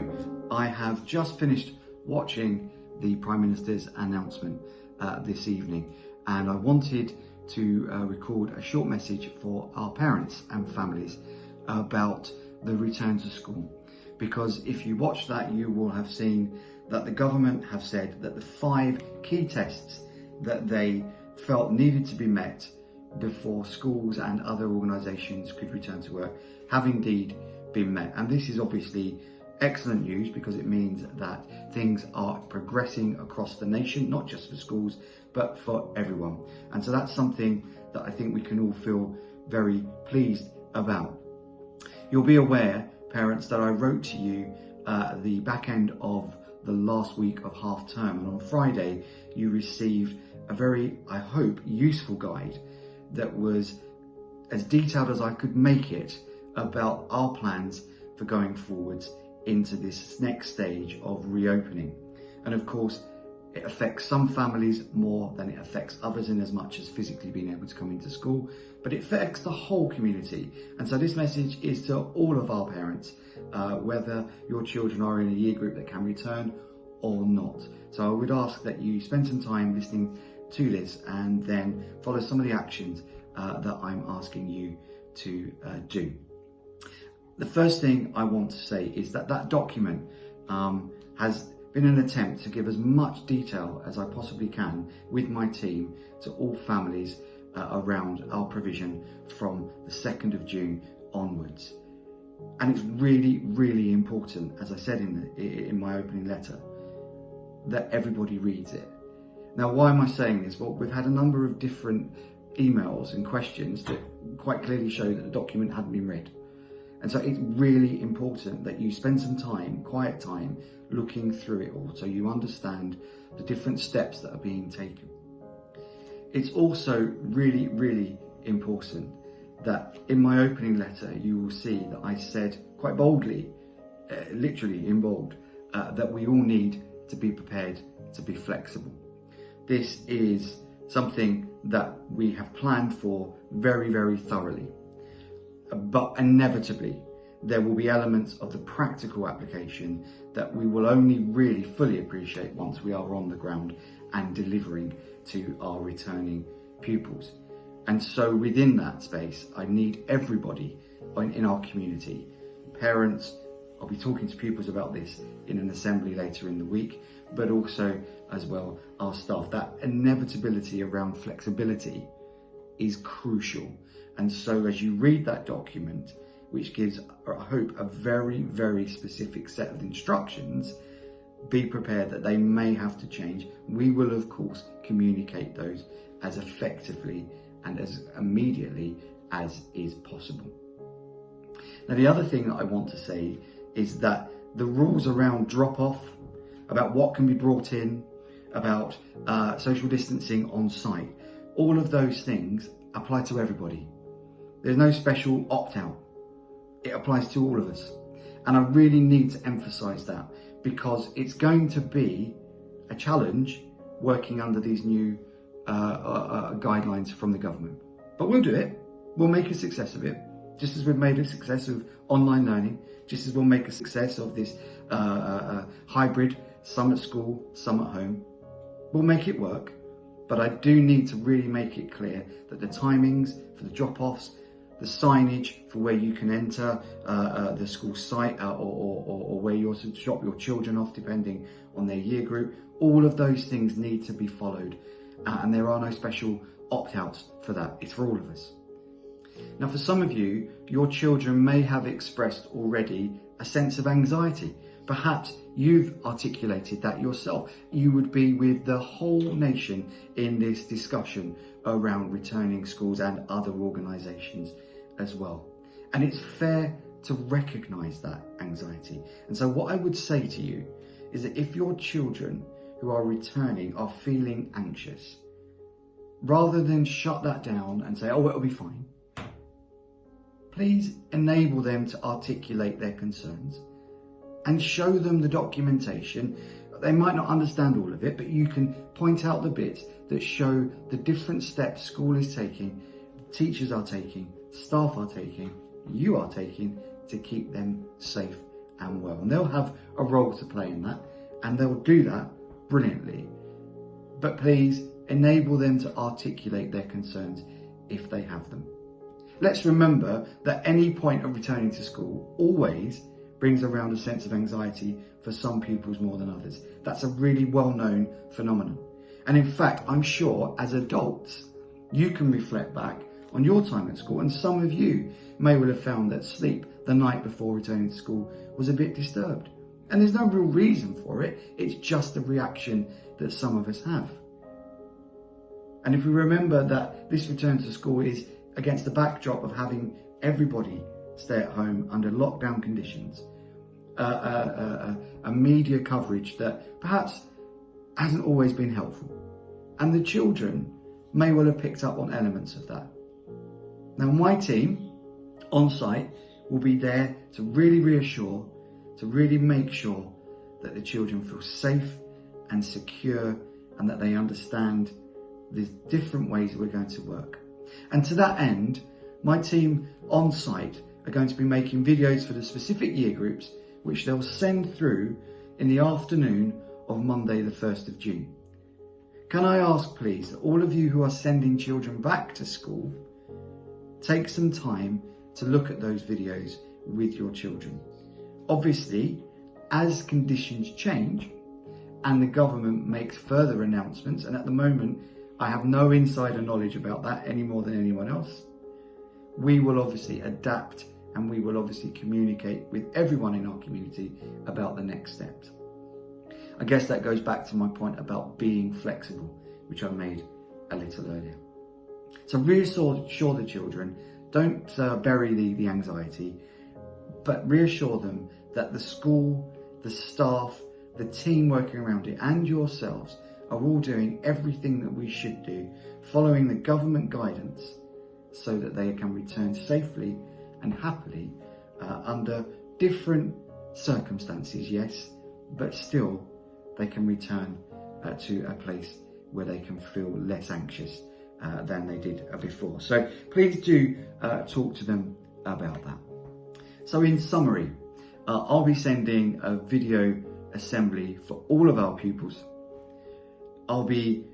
So, I have just finished watching the Prime Minister's announcement this evening, and I wanted to record a short message for our parents and families about the return to school. Because if you watch that, you will have seen that the government have said that the 5 key tests that they felt needed to be met before schools and other organisations could return to work have indeed been met. And this is obviously excellent news, because it means that things are progressing across the nation, not just for schools, but for everyone. And so that's something that I think we can all feel very pleased about. You'll be aware, parents, that I wrote to you the back end of the last week of half term, and on Friday you received a very, I hope, useful guide that was as detailed as I could make it about our plans for going forwards into this next stage of reopening. And of course, it affects some families more than it affects others, in as much as physically being able to come into school, but it affects the whole community. And so this message is to all of our parents, whether your children are in a year group that can return or not. So I would ask that you spend some time listening to this and then follow some of the actions that I'm asking you to do. The first thing I want to say is that that document has been an attempt to give as much detail as I possibly can with my team to all families around our provision from the 2nd of June onwards. And it's really, really important, as I said in my opening letter, that everybody reads it. Now, why am I saying this? Well, we've had a number of different emails and questions that quite clearly show that the document hadn't been read. And so it's really important that you spend some time, quiet time, looking through it all so you understand the different steps that are being taken. It's also really, really important that in my opening letter, you will see that I said quite boldly, literally in bold, that we all need to be prepared to be flexible. This is something that we have planned for very, very thoroughly. But inevitably, there will be elements of the practical application that we will only really fully appreciate once we are on the ground and delivering to our returning pupils. And so within that space, I need everybody in our community, parents. I'll be talking to pupils about this in an assembly later in the week, but also as well our staff. That inevitability around flexibility is crucial. And so as you read that document, which gives, I hope, a very, very specific set of instructions, be prepared that they may have to change. We will, of course, communicate those as effectively and as immediately as is possible. Now, the other thing that I want to say is that the rules around drop-off, about what can be brought in, about social distancing on site, all of those things apply to everybody. There's no special opt-out. It applies to all of us. And I really need to emphasise that, because it's going to be a challenge working under these new guidelines from the government. But we'll do it. We'll make a success of it, just as we've made a success of online learning, just as we'll make a success of this hybrid, some at school, some at home. We'll make it work. But I do need to really make it clear that the timings for the drop-offs, the signage for where you can enter the school site or where you're to drop your children off depending on their year group, all of those things need to be followed. And there are no special opt-outs for that. It's for all of us. Now, for some of you, your children may have expressed already a sense of anxiety. Perhaps you've articulated that yourself. You would be with the whole nation in this discussion around returning schools and other organisations as well. And it's fair to recognise that anxiety. And so what I would say to you is that if your children who are returning are feeling anxious, rather than shut that down and say, oh, it'll be fine, please enable them to articulate their concerns and show them the documentation. They might not understand all of it, but you can point out the bits that show the different steps school is taking, teachers are taking, staff are taking, you are taking to keep them safe and well. And they'll have a role to play in that, and they'll do that brilliantly. But please enable them to articulate their concerns if they have them. Let's remember that any point of returning to school always brings around a sense of anxiety for some pupils more than others. That's a really well-known phenomenon. And in fact, I'm sure as adults, you can reflect back on your time at school, and some of you may well have found that sleep the night before returning to school was a bit disturbed. And there's no real reason for it. It's just a reaction that some of us have. And if we remember that this return to school is against the backdrop of having everybody stay at home under lockdown conditions, a media coverage that perhaps hasn't always been helpful. And the children may well have picked up on elements of that. Now, my team on site will be there to really reassure, to really make sure that the children feel safe and secure, and that they understand the different ways that we're going to work. And to that end, my team on site are going to be making videos for the specific year groups, which they'll send through in the afternoon of Monday the 1st of June. Can I ask please that all of you who are sending children back to school, take some time to look at those videos with your children. Obviously, as conditions change and the government makes further announcements, and at the moment I have no insider knowledge about that any more than anyone else, we will obviously adapt, and we will obviously communicate with everyone in our community about the next steps. I guess that goes back to my point about being flexible, which I made a little earlier. So reassure the children, don't bury the anxiety, but reassure them that the school, the staff, the team working around it, and yourselves are all doing everything that we should do, following the government guidance, so that they can return safely and happily under different circumstances, yes, but still they can return to a place where they can feel less anxious than they did before. So please do talk to them about that. So in summary, I'll be sending a video assembly for all of our pupils. I'll be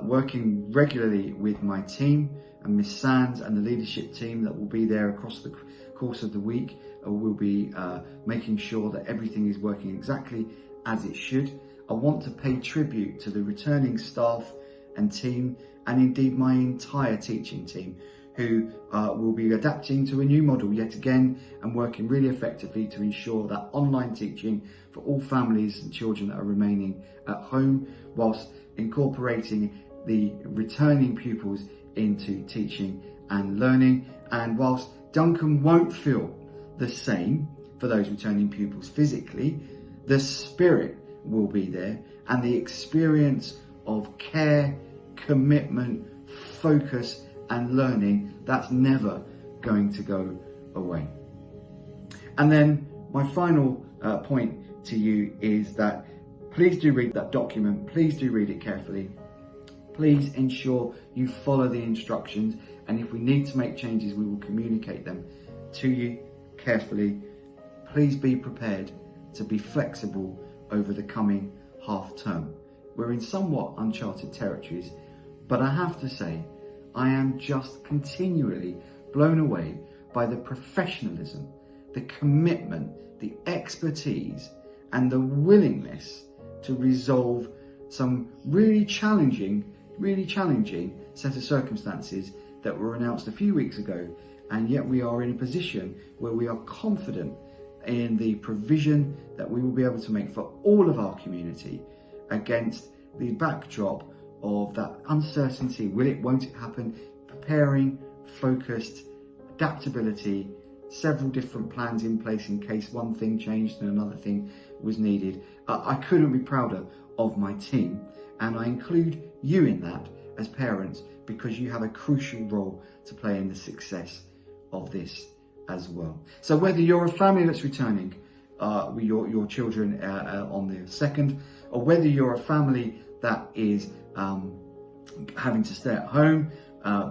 working regularly with my team and Miss Sands and the leadership team that will be there across the course of the week. We'll be making sure that everything is working exactly as it should. I want to pay tribute to the returning staff and team, and indeed my entire teaching team, who will be adapting to a new model yet again and working really effectively to ensure that online teaching for all families and children that are remaining at home, whilst incorporating the returning pupils into teaching and learning. And whilst Duncan won't feel the same for those returning pupils physically, the spirit will be there, and the experience of care, commitment, focus and learning, that's never going to go away. And then my final point to you is that please do read that document, please do read it carefully. Please ensure you follow the instructions, and if we need to make changes, we will communicate them to you carefully. Please be prepared to be flexible over the coming half term. We're in somewhat uncharted territories, but I have to say, I am just continually blown away by the professionalism, the commitment, the expertise, and the willingness to resolve some really challenging set of circumstances that were announced a few weeks ago, and yet we are in a position where we are confident in the provision that we will be able to make for all of our community against the backdrop of that uncertainty. Will it, won't it happen? Preparing, focused, adaptability, several different plans in place in case one thing changed and another thing was needed. I couldn't be prouder of my team, and I include you in that as parents, because you have a crucial role to play in the success of this as well. So whether you're a family that's returning with your children on the 2nd, or whether you're a family that is having to stay at home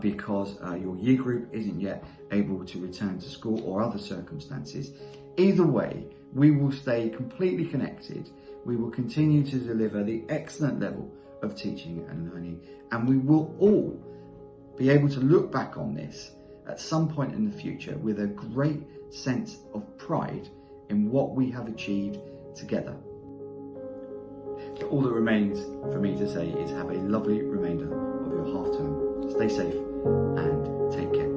because your year group isn't yet able to return to school or other circumstances, either way, we will stay completely connected. We will continue to deliver the excellent level of teaching and learning, and we will all be able to look back on this at some point in the future with a great sense of pride in what we have achieved together. So all that remains for me to say is have a lovely remainder of your half term. Stay safe and take care.